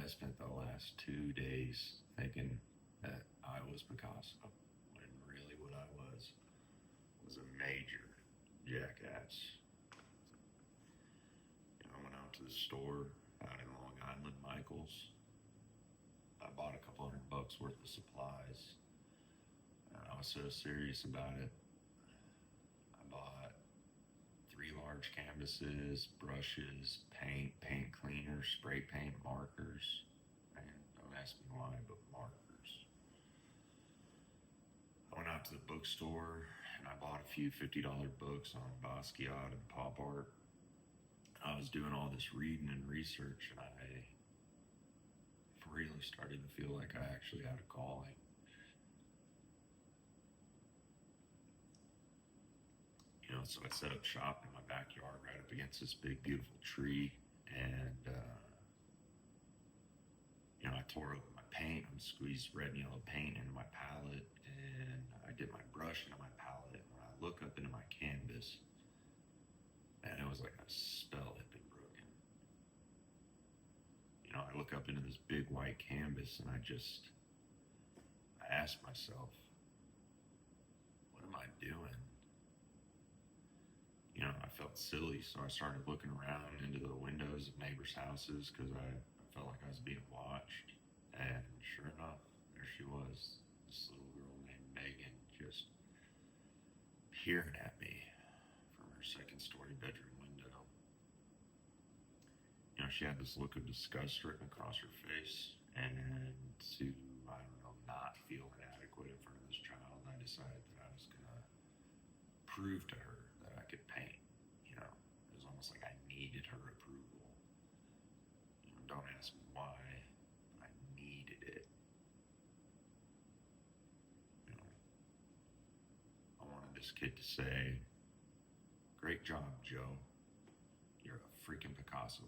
I spent the last 2 days thinking that I was Picasso, when really what I was a major jackass. I went out to the store out in Long Island, Michael's. I bought a couple $100 worth of supplies. And I was so serious about it. I bought 3 large canvases, brushes, paint cleaner, spray paint, markers. And don't ask me why, but markers. I went out to the bookstore and I bought a few $50 books on Basquiat and pop art. I was doing all this reading and research, and I really started to feel like I actually had a calling. So I set up shop in my backyard right up against this big, beautiful tree, and I tore open my paint. I squeezed red and yellow paint into my palette, and I did my brush into my palette. And when I look up into my canvas, and it was like a spell had been broken. I look up into this big white canvas and I asked myself, what am I doing? I felt silly, so I started looking around into the windows of neighbors' houses because I felt like I was being watched. And sure enough, there she was, this little girl named Megan, just peering at me from her second-story bedroom window. She had this look of disgust written across her face, and to, I don't know, not feel inadequate in front of this child, I decided that I was gonna prove to her that I could paint. It was almost like I needed her approval. Don't ask me why, but I needed it. I wanted this kid to say, great job, Joe. You're a freaking Picasso.